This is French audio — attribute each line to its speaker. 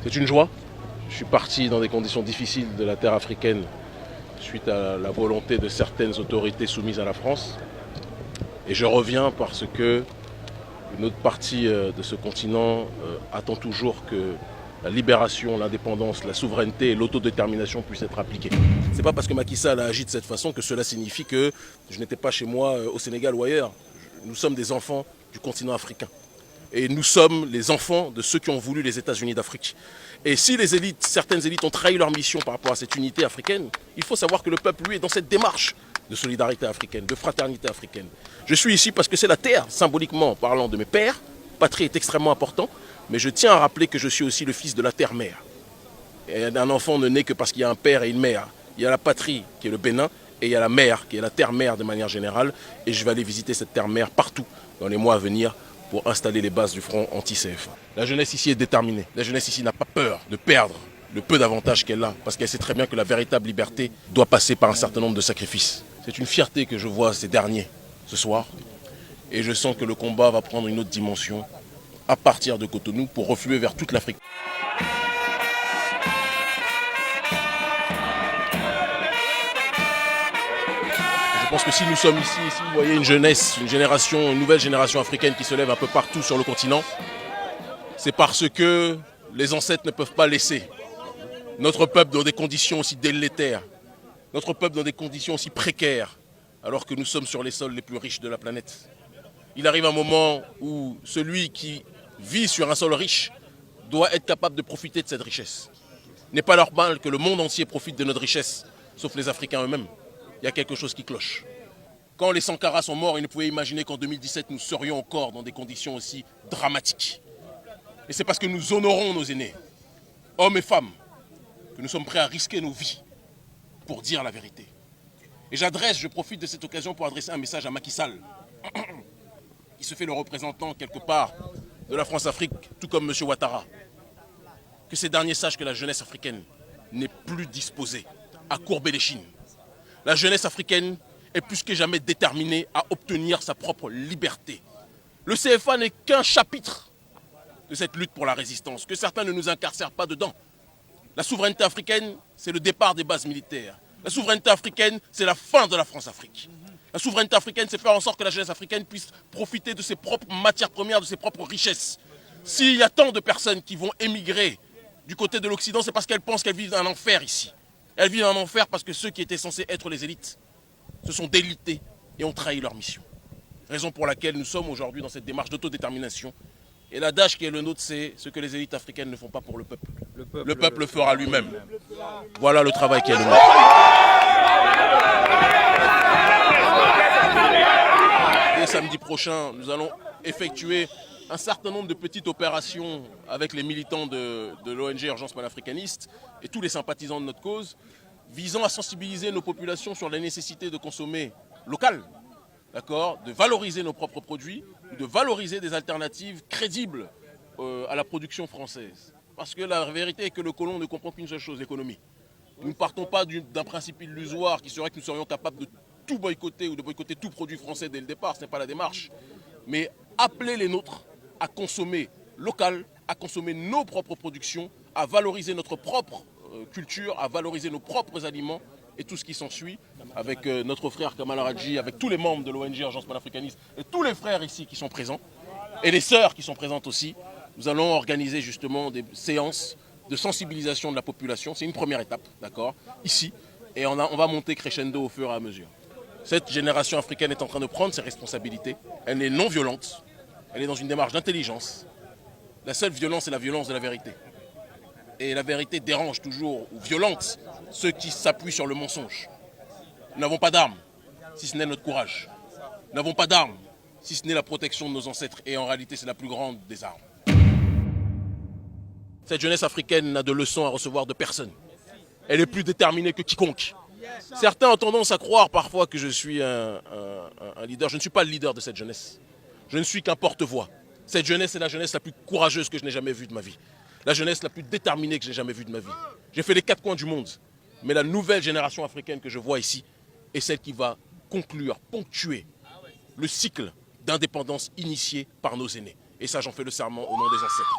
Speaker 1: C'est une joie. Je suis parti dans des conditions difficiles de la terre africaine suite à la volonté de certaines autorités soumises à la France. Et je reviens parce que une autre partie de ce continent attend toujours que la libération, l'indépendance, la souveraineté et l'autodétermination puissent être appliquées. C'est pas parce que Macky Sall a agi de cette façon que cela signifie que je n'étais pas chez moi au Sénégal ou ailleurs. Nous sommes des enfants du continent africain. Et nous sommes les enfants de ceux qui ont voulu les États-Unis d'Afrique. Et si les élites, certaines élites ont trahi leur mission par rapport à cette unité africaine, il faut savoir que le peuple, lui, est dans cette démarche de solidarité africaine, de fraternité africaine. Je suis ici parce que c'est la terre, symboliquement parlant de mes pères. Patrie est extrêmement important, mais je tiens à rappeler que je suis aussi le fils de la terre-mère. Et un enfant ne naît que parce qu'il y a un père et une mère. Il y a la patrie qui est le Bénin et il y a la mère qui est la terre-mère de manière générale. Et je vais aller visiter cette terre-mère partout dans les mois à venir pour installer les bases du front anti-CFA. La jeunesse ici est déterminée. La jeunesse ici n'a pas peur de perdre le peu d'avantages qu'elle a, parce qu'elle sait très bien que la véritable liberté doit passer par un certain nombre de sacrifices. C'est une fierté que je vois ces derniers ce soir, et je sens que le combat va prendre une autre dimension à partir de Cotonou pour refluer vers toute l'Afrique. Je pense que si nous sommes ici, si vous voyez une jeunesse, une génération, une nouvelle génération africaine qui se lève un peu partout sur le continent, c'est parce que les ancêtres ne peuvent pas laisser notre peuple dans des conditions aussi délétères, notre peuple dans des conditions aussi précaires, alors que nous sommes sur les sols les plus riches de la planète. Il arrive un moment où celui qui vit sur un sol riche doit être capable de profiter de cette richesse. Il n'est pas normal que le monde entier profite de notre richesse, sauf les Africains eux-mêmes. Il y a quelque chose qui cloche. Quand les Sankara sont morts, ils ne pouvaient imaginer qu'en 2017, nous serions encore dans des conditions aussi dramatiques. Et c'est parce que nous honorons nos aînés, hommes et femmes, que nous sommes prêts à risquer nos vies pour dire la vérité. Et je profite de cette occasion pour adresser un message à Macky Sall, qui se fait le représentant quelque part de la France-Afrique, tout comme M. Ouattara. Que ces derniers sachent que la jeunesse africaine n'est plus disposée à courber les chines. La jeunesse africaine est plus que jamais déterminée à obtenir sa propre liberté. Le CFA n'est qu'un chapitre de cette lutte pour la résistance, que certains ne nous incarcèrent pas dedans. La souveraineté africaine, c'est le départ des bases militaires. La souveraineté africaine, c'est la fin de la France-Afrique. La souveraineté africaine, c'est faire en sorte que la jeunesse africaine puisse profiter de ses propres matières premières, de ses propres richesses. S'il y a tant de personnes qui vont émigrer du côté de l'Occident, c'est parce qu'elles pensent qu'elles vivent un enfer ici. Elles vivent un enfer parce que ceux qui étaient censés être les élites se sont délités et ont trahi leur mission. Raison pour laquelle nous sommes aujourd'hui dans cette démarche d'autodétermination. Et l'adage qui est le nôtre, c'est ce que les élites africaines ne font pas pour le peuple. Le peuple le fera lui-même. Voilà le travail qui est le nôtre. Et samedi prochain, nous allons effectuer un certain nombre de petites opérations avec les militants de l'ONG Urgence panafricaniste et tous les sympathisants de notre cause, visant à sensibiliser nos populations sur la nécessité de consommer local, d'accord, de valoriser nos propres produits, de valoriser des alternatives crédibles à la production française. Parce que la vérité est que le colon ne comprend qu'une seule chose, l'économie. Nous ne partons pas d'un principe illusoire qui serait que nous serions capables de tout boycotter ou de boycotter tout produit français dès le départ, ce n'est pas la démarche. Mais appeler les nôtres à consommer local, à consommer nos propres productions, à valoriser notre propre culture, à valoriser nos propres aliments et tout ce qui s'ensuit, avec notre frère Kamal Aradji, avec tous les membres de l'ONG Urgence panafricaniste et tous les frères ici qui sont présents, et les sœurs qui sont présentes aussi. Nous allons organiser justement des séances de sensibilisation de la population. C'est une première étape, d'accord, ici, et on va monter crescendo au fur et à mesure. Cette génération africaine est en train de prendre ses responsabilités. Elle est non violente, elle est dans une démarche d'intelligence. La seule violence est la violence de la vérité. Et la vérité dérange toujours, ou violente, ceux qui s'appuient sur le mensonge. Nous n'avons pas d'armes, si ce n'est notre courage. Nous n'avons pas d'armes, si ce n'est la protection de nos ancêtres. Et en réalité, c'est la plus grande des armes. Cette jeunesse africaine n'a de leçons à recevoir de personne. Elle est plus déterminée que quiconque. Certains ont tendance à croire parfois que je suis un leader. Je ne suis pas le leader de cette jeunesse. Je ne suis qu'un porte-voix. Cette jeunesse est la jeunesse la plus courageuse que je n'ai jamais vue de ma vie. La jeunesse la plus déterminée que j'ai jamais vue de ma vie. J'ai fait les 4 coins du monde. Mais la nouvelle génération africaine que je vois ici est celle qui va conclure, ponctuer le cycle d'indépendance initié par nos aînés. Et ça, j'en fais le serment au nom des ancêtres.